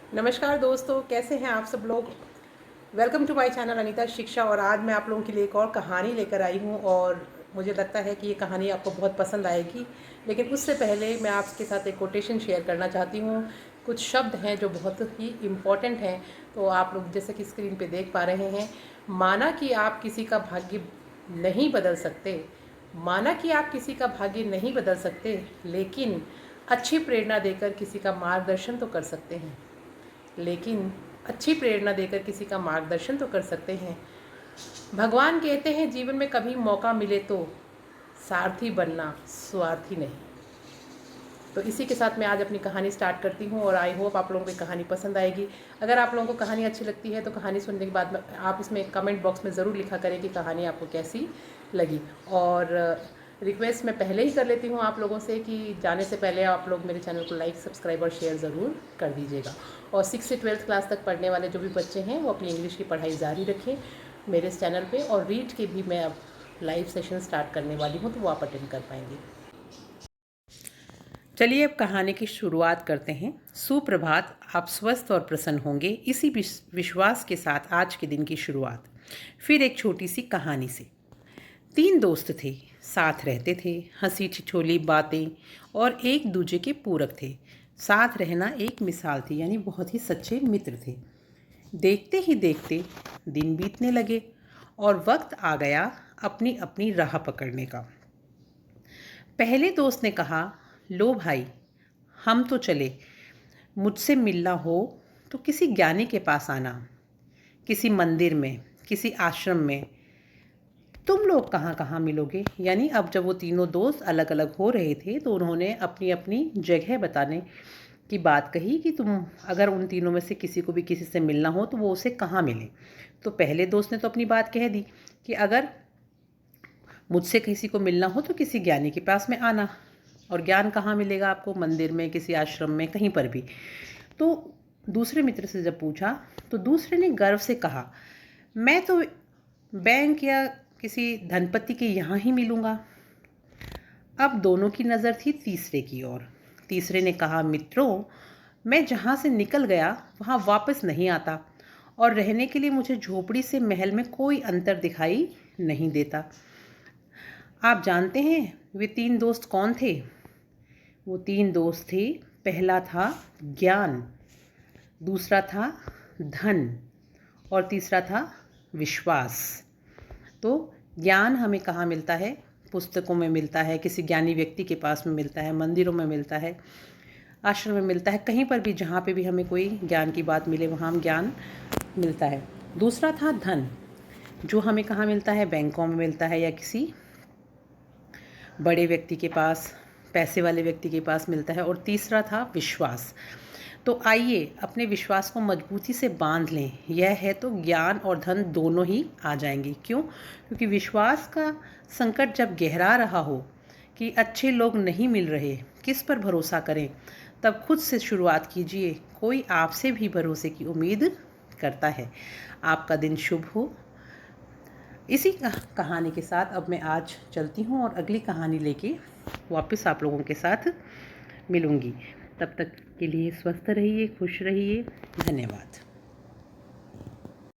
नमस्कार दोस्तों, कैसे हैं आप सब लोग। Welcome to my channel Anita Shiksha. और आज मैं आप लोगों के लिए एक और कहानी लेकर आई हूँ और मुझे लगता है कि ये कहानी आपको बहुत पसंद आएगी। लेकिन उससे पहले मैं आपके साथ एक कोटेशन शेयर करना चाहती हूँ। कुछ शब्द हैं जो बहुत ही इम्पॉर्टेंट हैं। तो आप लोग जैसे कि स्क्रीन पे देख पा रहे हैं, माना कि आप किसी का भाग्य नहीं बदल सकते, माना कि आप किसी का भाग्य नहीं बदल सकते, लेकिन अच्छी प्रेरणा देकर किसी का मार्गदर्शन तो कर सकते हैं। लेकिन अच्छी प्रेरणा देकर किसी का मार्गदर्शन तो कर सकते हैं। भगवान कहते हैं जीवन में कभी मौका मिले तो सारथी बनना, स्वार्थी नहीं। तो इसी के साथ मैं आज अपनी कहानी स्टार्ट करती हूँ और आई होप आप लोगों को कहानी पसंद आएगी। अगर आप लोगों को कहानी अच्छी लगती है तो कहानी सुनने के बाद आप इसमें कमेंट बॉक्स में ज़रूर लिखा करें कि कहानी आपको कैसी लगी। और रिक्वेस्ट मैं पहले ही कर लेती हूँ आप लोगों से कि जाने से पहले आप लोग मेरे चैनल को लाइक, सब्सक्राइब और शेयर ज़रूर कर दीजिएगा। और 6 से 12th क्लास तक पढ़ने वाले जो भी बच्चे हैं वो अपनी इंग्लिश की पढ़ाई जारी रखें मेरे इस चैनल पे। और रीड के भी मैं अब लाइव सेशन स्टार्ट करने वाली हूँ, तो वो आप अटेंड कर पाएंगे। चलिए अब कहानी की शुरुआत करते हैं। सुप्रभात, आप स्वस्थ और प्रसन्न होंगे, इसी विश्वास के साथ आज के दिन की शुरुआत फिर एक छोटी सी कहानी से। 3 दोस्त थे, साथ रहते थे, हंसी ठिठोली बातें और एक दूजे के पूरक थे। साथ रहना एक मिसाल थी, यानी बहुत ही सच्चे मित्र थे। देखते ही देखते दिन बीतने लगे और वक्त आ गया अपनी अपनी राह पकड़ने का। पहले दोस्त ने कहा, लो भाई, हम तो चले। मुझसे मिलना हो तो किसी ज्ञानी के पास आना, किसी मंदिर में, किसी आश्रम में। तुम लोग कहाँ कहाँ मिलोगे। यानी अब जब वो तीनों दोस्त अलग अलग हो रहे थे तो उन्होंने अपनी अपनी जगह बताने की बात कही कि तुम अगर उन तीनों में से किसी को भी किसी से मिलना हो तो वो उसे कहाँ मिले। तो पहले दोस्त ने तो अपनी बात कह दी कि अगर मुझसे किसी को मिलना हो तो किसी ज्ञानी के पास में आना। और ज्ञान कहाँ मिलेगा आपको, मंदिर में, किसी आश्रम में, कहीं पर भी। तो दूसरे मित्र से जब पूछा तो दूसरे ने गर्व से कहा, मैं तो बैंक या किसी धनपति के यहाँ ही मिलूँगा। अब दोनों की नज़र थी तीसरे की ओर। तीसरे ने कहा, मित्रों, मैं जहाँ से निकल गया वहाँ वापस नहीं आता और रहने के लिए मुझे झोपड़ी से महल में कोई अंतर दिखाई नहीं देता। आप जानते हैं वे 3 दोस्त कौन थे? वो 3 दोस्त थे। पहला था ज्ञान, दूसरा था धन और तीसरा था विश्वास। तो ज्ञान हमें कहाँ मिलता है? पुस्तकों में मिलता है, किसी ज्ञानी व्यक्ति के पास में मिलता है, मंदिरों में मिलता है, आश्रम में मिलता है, कहीं पर भी जहाँ पे भी हमें कोई ज्ञान की बात मिले वहाँ हम ज्ञान मिलता है। दूसरा था धन, जो हमें कहाँ मिलता है? बैंकों में मिलता है या किसी बड़े व्यक्ति के पास, पैसे वाले व्यक्ति के पास मिलता है। और तीसरा था विश्वास। तो आइए अपने विश्वास को मजबूती से बांध लें। यह है तो ज्ञान और धन दोनों ही आ जाएंगे। क्यों? क्योंकि विश्वास का संकट जब गहरा रहा हो कि अच्छे लोग नहीं मिल रहे, किस पर भरोसा करें, तब खुद से शुरुआत कीजिए। कोई आपसे भी भरोसे की उम्मीद करता है। आपका दिन शुभ हो। इसी कहानी के साथ अब मैं आज चलती हूँ और अगली कहानी लेके वापस आप लोगों के साथ मिलूँगी। तब तक के लिए स्वस्थ रहिए, खुश रहिए। धन्यवाद।